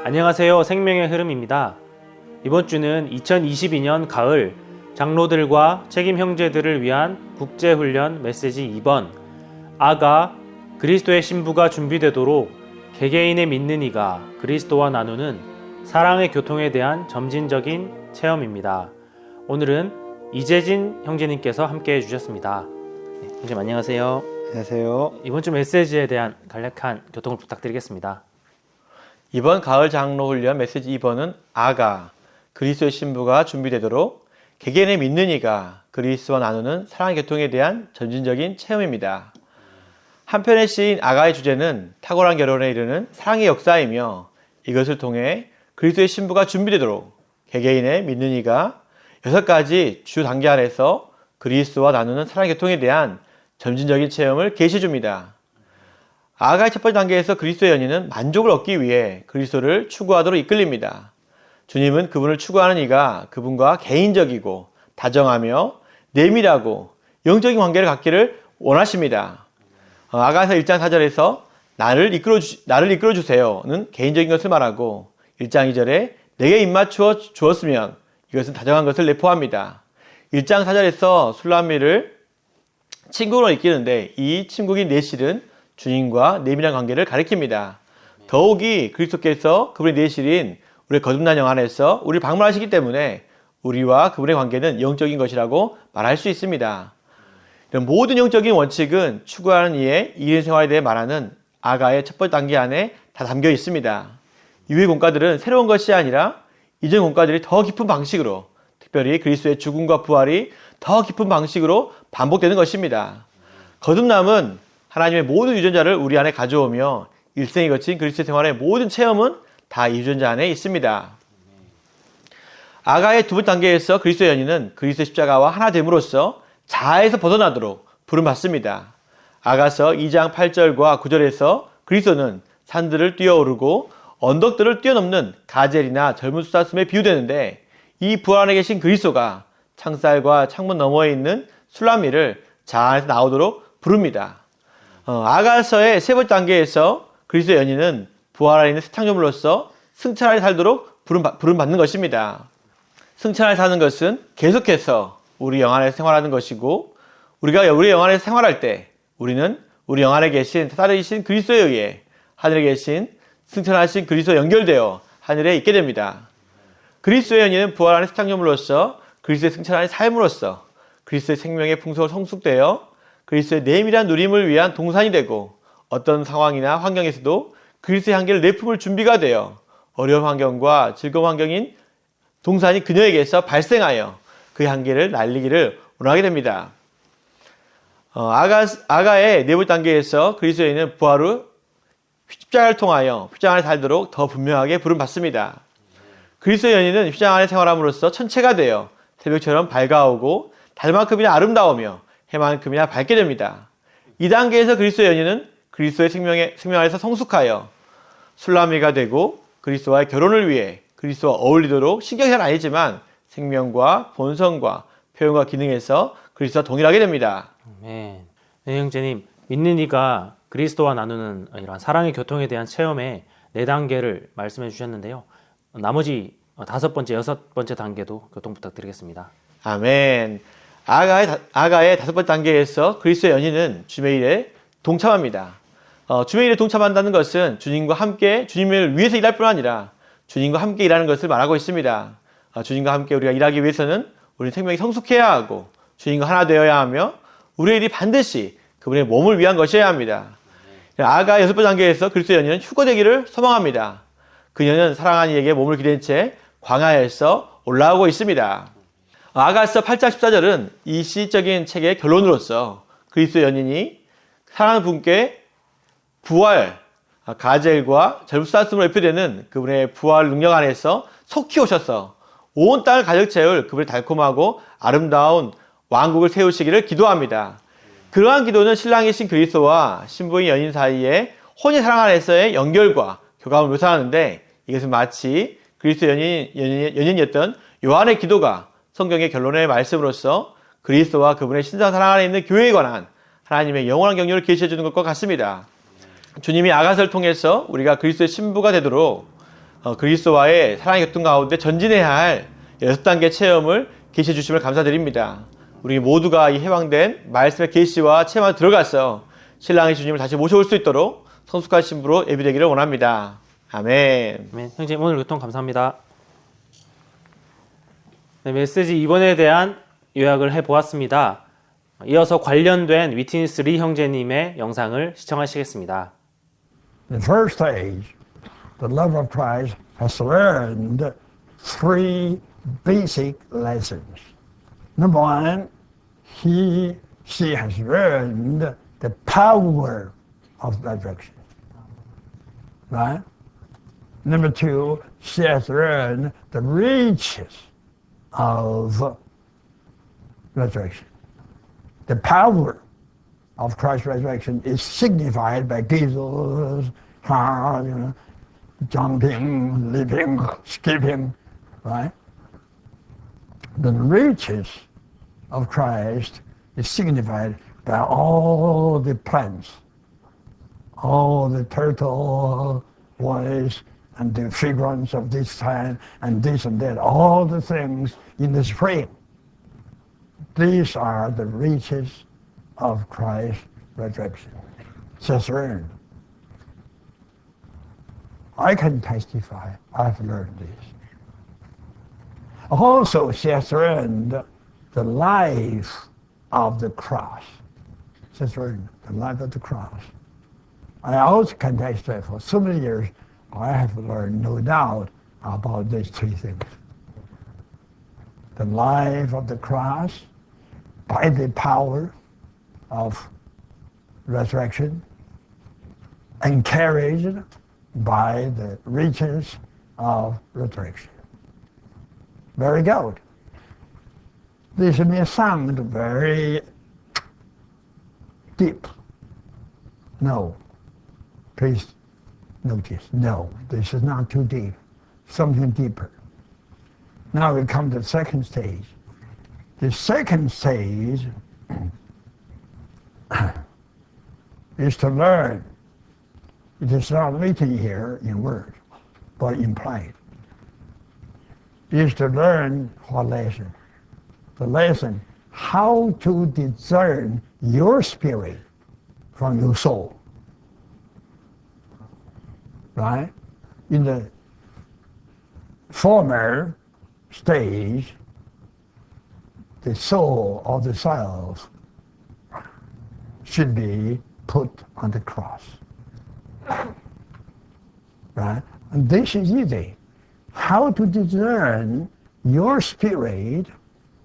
안녕하세요. 생명의 흐름입니다. 이번 주는 2022년 가을 장로들과 책임 형제들을 위한 국제훈련 메시지 2번 아가 그리스도의 신부가 준비되도록 개개인의 믿는 이가 그리스도와 나누는 사랑의 교통에 대한 점진적인 체험입니다. 오늘은 이재진 형제님께서 함께 해주셨습니다. 네, 형제님 안녕하세요. 안녕하세요. 이번 주 메시지에 대한 간략한 교통을 부탁드리겠습니다. 이번 가을 장로 훈련 메시지 2번은 아가 그리스도의 신부가 준비되도록 개개인의 믿는 이가 그리스도와 나누는 사랑의 교통에 대한 점진적인 체험입니다. 한편의 시인 아가의 주제는 탁월한 결혼에 이르는 사랑의 역사이며 이것을 통해 그리스도의 신부가 준비되도록 개개인의 믿는 이가 6가지 주 단계 안에서 그리스도와 나누는 사랑의 교통에 대한 점진적인 체험을 계시해 줍니다. 아가의 첫 번째 단계에서 그리스도의 연인은 만족을 얻기 위해 그리스도를 추구하도록 이끌립니다. 주님은 그분을 추구하는 이가 그분과 개인적이고 다정하며 내밀하고 영적인 관계를 갖기를 원하십니다. 아가에서 1장 4절에서 나를 이끌어 주세요는 개인적인 것을 말하고 1장 2절에 내게 입맞추어 주었으면 이것은 다정한 것을 내포합니다. 1장 4절에서 술람미를 친구로 이끄는데 이 친구인 내실은 주님과 내밀한 관계를 가리킵니다. 더욱이 그리스도께서 그분의 내실인 우리의 거듭난 영 안에서 우리를 방문하시기 때문에 우리와 그분의 관계는 영적인 것이라고 말할 수 있습니다. 이런 모든 영적인 원칙은 추구하는 이의 이인 생활에 대해 말하는 아가의 첫 번째 단계 안에 다 담겨 있습니다. 이후의 공과들은 새로운 것이 아니라 이전 공과들이 더 깊은 방식으로, 특별히 그리스도의 죽음과 부활이 더 깊은 방식으로 반복되는 것입니다. 거듭남은 하나님의 모든 유전자를 우리 안에 가져오며 일생이 거친 그리스도의 생활의 모든 체험은 다 이 유전자 안에 있습니다. 아가의 두 번째 단계에서 그리스도의 연인은 그리스도의 십자가와 하나 됨으로써 자아에서 벗어나도록 부름받습니다. 아가서 2장 8절과 9절에서 그리스도는 산들을 뛰어오르고 언덕들을 뛰어넘는 가젤이나 젊은 수사슴에 비유되는데 이 부활 안에 계신 그리스도가 창살과 창문 너머에 있는 술람미를 자아 안에서 나오도록 부릅니다. 아가서의 세 번째 단계에서 그리스도의 연인은 부활 안에 있는 새 창조물로서 승천 안에 살도록 부름받는 것입니다. 승천 안에 사는 것은 계속해서 우리 영 안에서 생활하는 것이고 우리가 우리 영 안에서 생활할 때 우리는 우리 영 안에 계신 살아계신 그리스도에 의해 하늘에 계신 승천하신 그리스도와 연결되어 하늘에 있게 됩니다. 그리스도의 연인은 부활 안에 새 창조물로서 그리스도의 승천 안에 삶으로써 그리스도의 생명의 풍성을 성숙되어 그리스도의 내밀한 누림을 위한 동산이 되고 어떤 상황이나 환경에서도 그리스도의 향기를 내품을 준비가 되어 어려운 환경과 즐거운 환경인 동산이 그녀에게서 발생하여 그 향기를 날리기를 원하게 됩니다. 아가의 네 번째 단계에서 그리스도인은 부활 후 십자가를 통하여 휘장 안에 살도록 더 분명하게 부름받습니다. 그리스도의 연인은 휘장 안에 생활함으로써 천체가 되어 새벽처럼 밝아오고 달만큼이나 아름다우며 해만큼이나 밝게 됩니다. 이 단계에서 그리스도의 연인은 그리스도의 생명 안에서 성숙하여 술람미가 되고 그리스도와의 결혼을 위해 그리스도와 어울리도록 신경이 아니지만 생명과 본성과 표현과 기능에서 그리스도와 동일하게 됩니다. 네, 형제님 믿는 이가 그리스도와 나누는 이러한 사랑의 교통에 대한 체험의 4단계를 말씀해 주셨는데요. 나머지 5번째, 6번째 단계도 교통 부탁드리겠습니다. 아멘. 아가의 5번째 단계에서 그리스도의 연인은 주의 일에 동참합니다. 주의 일에 동참한다는 것은 주님과 함께 주님을 위해서 일할 뿐 아니라 주님과 함께 일하는 것을 말하고 있습니다. 주님과 함께 우리가 일하기 위해서는 우리 생명이 성숙해야 하고 주님과 하나 되어야 하며 우리의 일이 반드시 그분의 몸을 위한 것이어야 합니다. 아가의 6번째 단계에서 그리스도의 연인은 휴거되기를 소망합니다. 그녀는 사랑하는 이에게 몸을 기댄 채 광야에서 올라오고 있습니다. 아가서 8장 14절은 이 시적인 책의 결론으로서 그리스도의 연인이 사랑하는 분께 부활, 가젤과 젊은 수사슴으로 대표되는 그분의 부활 능력 안에서 속히 오셔서 온 땅을 가득 채울 그분의 달콤하고 아름다운 왕국을 세우시기를 기도합니다. 그러한 기도는 신랑이신 그리스도와 신부인 연인 사이의 혼의 사랑 안에서의 연결과 교감을 묘사하는데 이것은 마치 그리스도 연인이었던 요한의 기도가 성경의 결론의 말씀으로서 그리스도와 그분의 신성 사랑 안에 있는 교회에 관한 하나님의 영원한 경륜을 계시해 주는 것과 같습니다. 주님이 아가서를 통해서 우리가 그리스도의 신부가 되도록 그리스도와의 사랑의 교통 가운데 전진해야 할 6단계 체험을 계시해 주심을 감사드립니다. 우리 모두가 이 해방된 말씀의 계시와 체험 안에 들어가서 신랑의 주님을 다시 모셔올 수 있도록 성숙한 신부로 예비되기를 원합니다. 아멘. 아멘. 형제님 오늘 교통 감사합니다. 네, 메시지 2번에 대한 요약을 해보았습니다. 이어서 관련된 위트니스 리 형제님의 영상을 시청하시겠습니다. The first stage, the love of Christ, has learned three basic lessons. Number one, she has learned the power of resurrection. Right? Number two, she has learned the riches of resurrection. The power of Christ's resurrection is signified by Jesus, jumping, leaping, skipping, right? The riches of Christ is signified by all the plants, all the turtle voice and the fragrance of this time and this and that, all the things in the spring. These are the riches of Christ's resurrection. Just learn. I can testify, I've learned this. Also, she has learned the life of the cross. She has learned the life of the cross. I also can testify for so many years, I have learned, no doubt, about these three things. The life of the cross, by the power of resurrection, encouraged by the riches of resurrection. Very good. This may sound very deep. No. Please notice, no, this is not too deep. Something deeper. Now we come to the second stage. The second stage is to learn. It is not written here in words, but implied. It is to learn what lesson? The lesson, how to discern your spirit from your soul. Right? In the former stage, the soul of the self should be put on the cross. Right? And this is easy. How to discern your spirit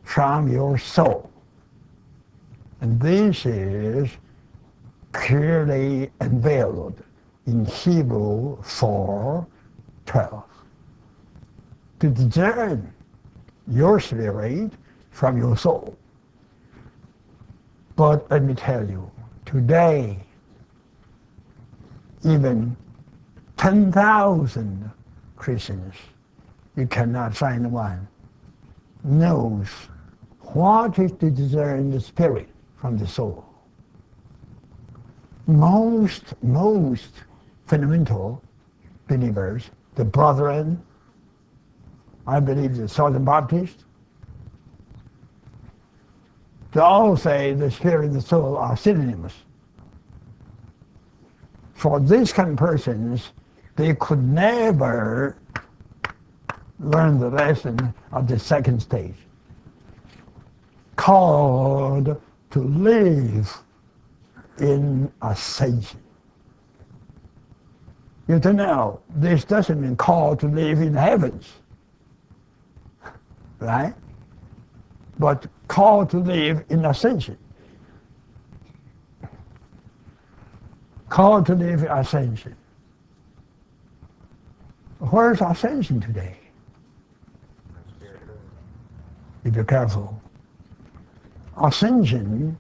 from your soul. And this is clearly unveiled in Hebrew 4:12. To discern your spirit from your soul. But let me tell you, today, even 10,000 Christians, you cannot find one, knows what is to discern the spirit from the soul. Most fundamental believers, the brethren, I believe the Southern Baptists, they all say the spirit and the soul are synonymous. For these kind of persons, they could never learn the lesson of the second stage, called to live in ascension. You have to know, this doesn't mean called to live in heavens, right? But called to live in ascension. Called to live in ascension. Where's ascension today? If you're careful. Ascension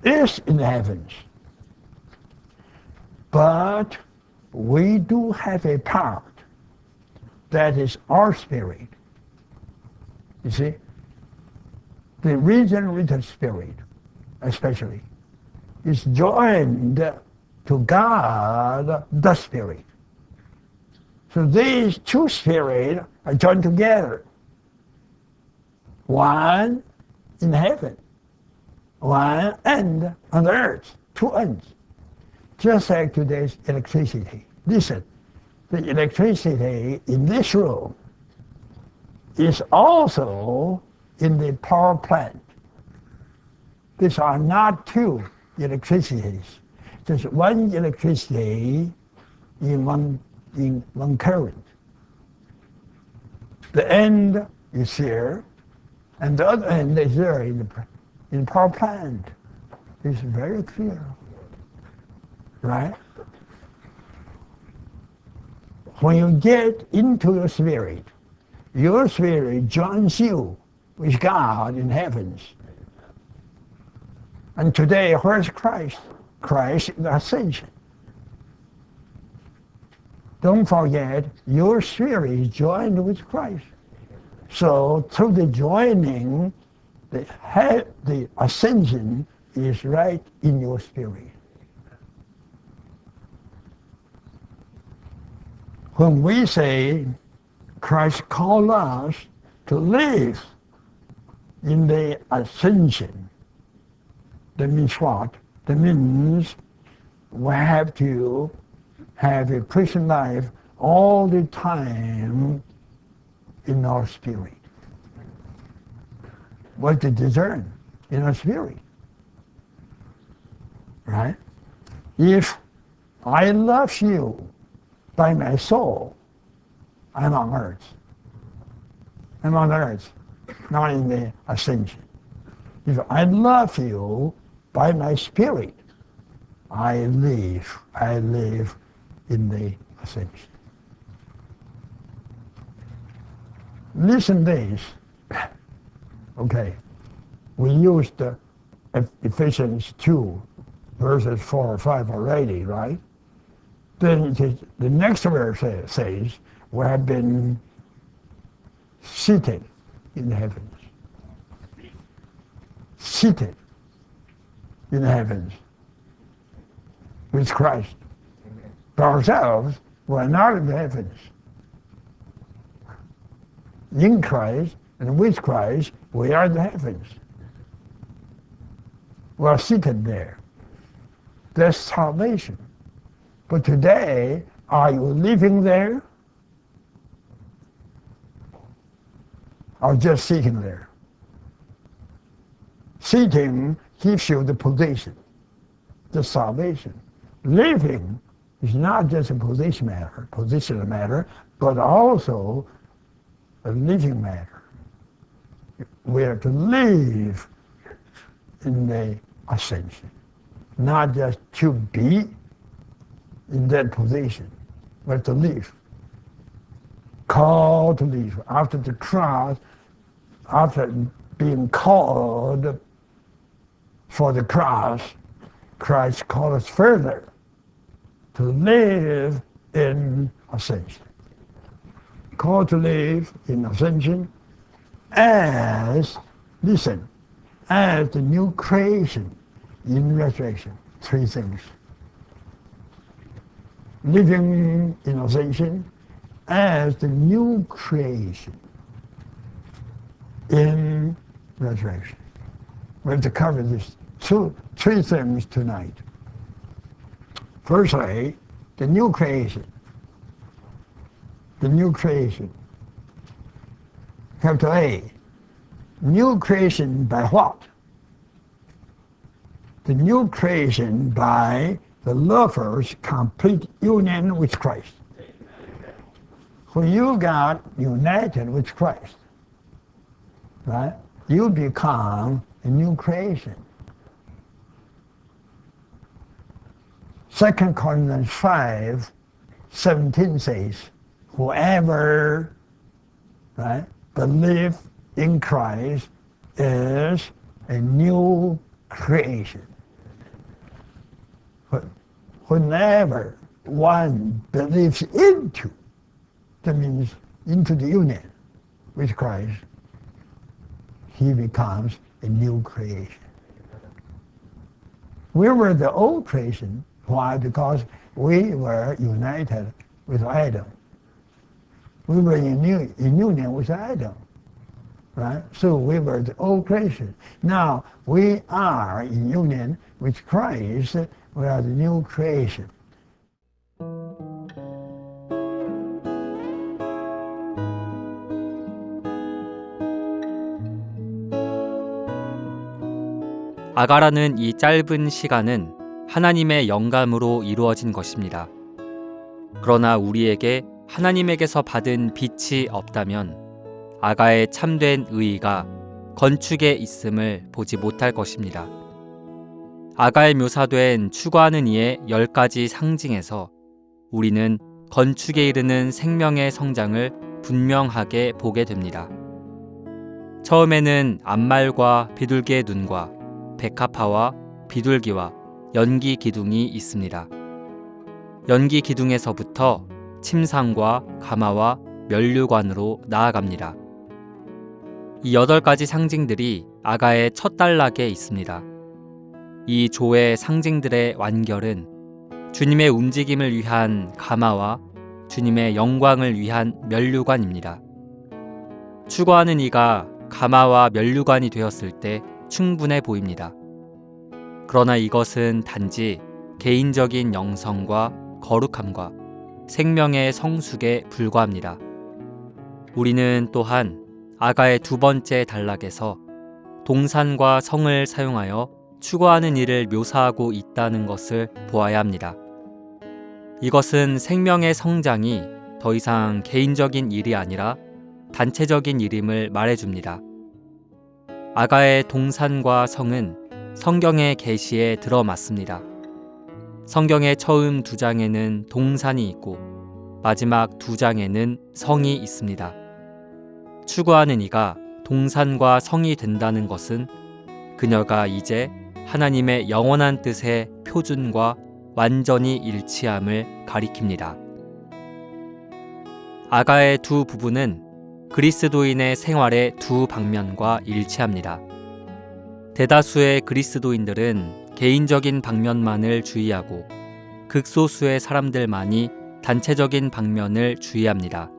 is in the heavens. But we do have a part that is our spirit. You see? The regenerated spirit, especially, is joined to God, the Spirit. So these two spirits are joined together. One in heaven, one end on the earth, two ends. Just like today's electricity. Listen, the electricity in this room is also in the power plant. These are not two electricities. There's one electricity in one current. The end is here, and the other end is there in the power plant. It's very clear, right? When you get into your spirit joins you with God in heavens. And today, where's Christ? Christ is the ascension. Don't forget, your spirit is joined with Christ. So through the joining, the ascension is right in your spirit. When we say Christ called us to live in the ascension, that means what? That means we have to have a Christian life all the time in our spirit. What to discern in our spirit, right? If I love you by my soul, I'm on earth. I'm on earth, not in the ascension. If I love you by my spirit, I live in the ascension. Listen this. Okay. We used Ephesians 2, verses 4 or 5 already, right? Then the next verse says, we have been seated in the heavens. Seated in the heavens with Christ. For ourselves, we're not in the heavens. In Christ and with Christ, we are in the heavens. We're seated there. That's salvation. But today, are you living there? Or just sitting there? Sitting gives you the position, the salvation. Living is not just a positional matter, but also a living matter. We are to live in the ascension, not just to be in that position, but to live. Called to live. After the cross, after being called for the cross, Christ called us further to live in ascension. Called to live in ascension as, listen, as the new creation in resurrection. Three things. Living in ascension as the new creation in resurrection. We have to cover these three things tonight. Firstly, the new creation. The new creation. Capital A. New creation by what? The new creation by the lover's complete union with Christ. When you got united with Christ, right, you become a new creation. 2 Corinthians 5:17 says, whoever, right, believes in Christ is a new creation. Whenever one believes into, that means into the union with Christ, he becomes a new creation. We were the old creation. Why? Because we were united with Adam. We were in union with Adam, right? So we were the old creation. Now we are in union with Christ. We are the new creation. 아가라는 이 짧은 시간은 하나님의 영감으로 이루어진 것입니다. 그러나 우리에게 하나님에게서 받은 빛이 없다면 아가의 참된 의의가 건축에 있음을 보지 못할 것입니다. 아가에 묘사된 추구하는 이의 10가지 상징에서 우리는 건축에 이르는 생명의 성장을 분명하게 보게 됩니다. 처음에는 암말과 비둘기의 눈과 백합화와 비둘기와 연기 기둥이 있습니다. 연기 기둥에서부터 침상과 가마와 면류관으로 나아갑니다. 이 8가지 상징들이 아가의 첫 단락에 있습니다. 이 조의 상징들의 완결은 주님의 움직임을 위한 가마와 주님의 영광을 위한 면류관입니다. 추구하는 이가 가마와 면류관이 되었을 때 충분해 보입니다. 그러나 이것은 단지 개인적인 영성과 거룩함과 생명의 성숙에 불과합니다. 우리는 또한 아가의 2번째 단락에서 동산과 성을 사용하여 추구하는 일을 묘사하고 있다는 것을 보아야 합니다. 이것은 생명의 성장이 더 이상 개인적인 일이 아니라 단체적인 일임을 말해줍니다. 아가의 동산과 성은 성경의 계시에 들어맞습니다. 성경의 처음 2장에는 동산이 있고 마지막 2장에는 성이 있습니다. 추구하는 이가 동산과 성이 된다는 것은 그녀가 이제 하나님의 영원한 뜻의 표준과 완전히 일치함을 가리킵니다. 아가의 2 부부는 그리스도인의 생활의 2 방면과 일치합니다. 대다수의 그리스도인들은 개인적인 방면만을 주의하고 극소수의 사람들만이 단체적인 방면을 주의합니다.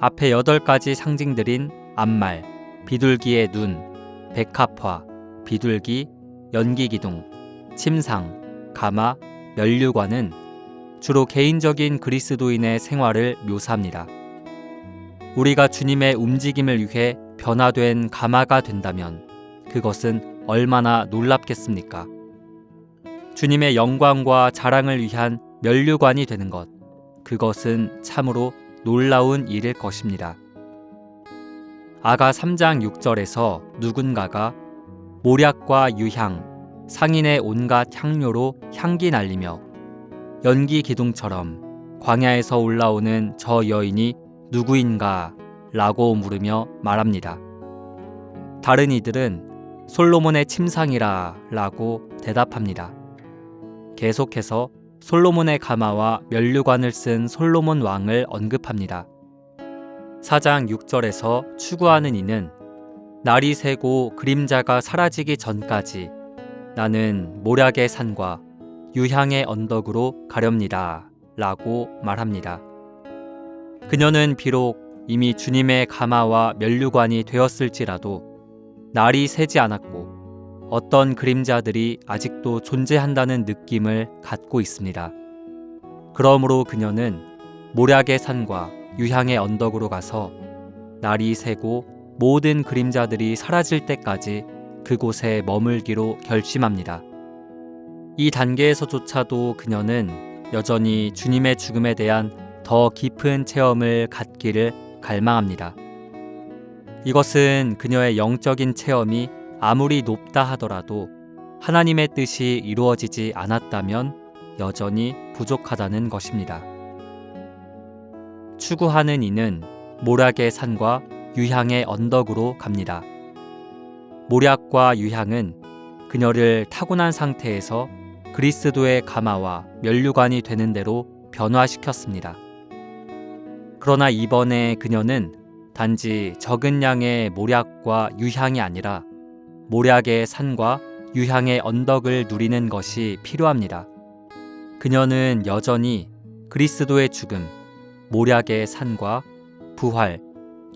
앞에 8가지 상징들인 암말, 비둘기의 눈, 백합화, 비둘기, 연기기둥, 침상, 가마, 면류관은 주로 개인적인 그리스도인의 생활을 묘사합니다. 우리가 주님의 움직임을 위해 변화된 가마가 된다면 그것은 얼마나 놀랍겠습니까? 주님의 영광과 자랑을 위한 면류관이 되는 것, 그것은 참으로 놀라운 일일 것입니다. 아가 3장 6절에서 누군가가 모략과 유향, 상인의 온갖 향료로 향기 날리며 연기 기둥처럼 광야에서 올라오는 저 여인이 누구인가? 라고 물으며 말합니다. 다른 이들은 솔로몬의 침상이라 라고 대답합니다. 계속해서 솔로몬의 가마와 면류관을 쓴 솔로몬 왕을 언급합니다. 4장 6절에서 추구하는 이는 날이 새고 그림자가 사라지기 전까지 나는 모략의 산과 유향의 언덕으로 가렵니다 라고 말합니다. 그녀는 비록 이미 주님의 가마와 면류관이 되었을지라도 날이 새지 않았고 어떤 그림자들이 아직도 존재한다는 느낌을 갖고 있습니다. 그러므로 그녀는 모략의 산과 유향의 언덕으로 가서 날이 새고 모든 그림자들이 사라질 때까지 그곳에 머물기로 결심합니다. 이 단계에서조차도 그녀는 여전히 주님의 죽음에 대한 더 깊은 체험을 갖기를 갈망합니다. 이것은 그녀의 영적인 체험이 아무리 높다 하더라도 하나님의 뜻이 이루어지지 않았다면 여전히 부족하다는 것입니다. 추구하는 이는 모략의 산과 유향의 언덕으로 갑니다. 모략과 유향은 그녀를 타고난 상태에서 그리스도의 가마와 면류관이 되는 대로 변화시켰습니다. 그러나 이번에 그녀는 단지 적은 양의 모략과 유향이 아니라 모략의 산과 유향의 언덕을 누리는 것이 필요합니다. 그녀는 여전히 그리스도의 죽음, 모략의 산과 부활,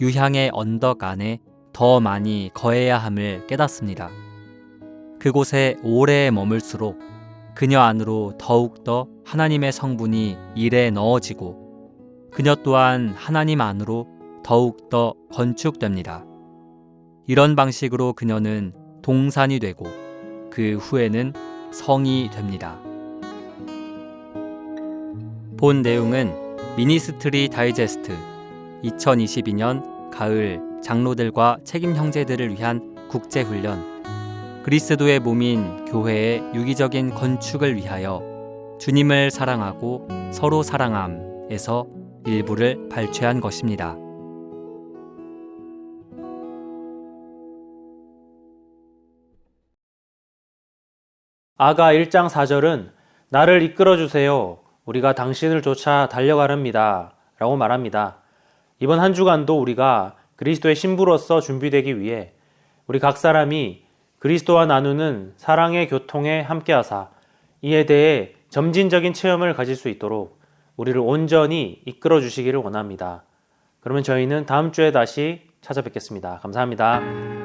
유향의 언덕 안에 더 많이 거해야 함을 깨닫습니다. 그곳에 오래 머물수록 그녀 안으로 더욱더 하나님의 성분이 일에 넣어지고 그녀 또한 하나님 안으로 더욱더 건축됩니다. 이런 방식으로 그녀는 동산이 되고 그 후에는 성이 됩니다. 본 내용은 미니스트리 다이제스트 2022년 가을 장로들과 책임 형제들을 위한 국제훈련 그리스도의 몸인 교회의 유기적인 건축을 위하여 주님을 사랑하고 서로 사랑함에서 일부를 발췌한 것입니다. 아가 1장 4절은 나를 이끌어 주세요. 우리가 당신을 쫓아 달려가렵니다. 라고 말합니다. 이번 한 주간도 우리가 그리스도의 신부로서 준비되기 위해 우리 각 사람이 그리스도와 나누는 사랑의 교통에 함께하사 이에 대해 점진적인 체험을 가질 수 있도록 우리를 온전히 이끌어 주시기를 원합니다. 그러면 저희는 다음 주에 다시 찾아뵙겠습니다. 감사합니다.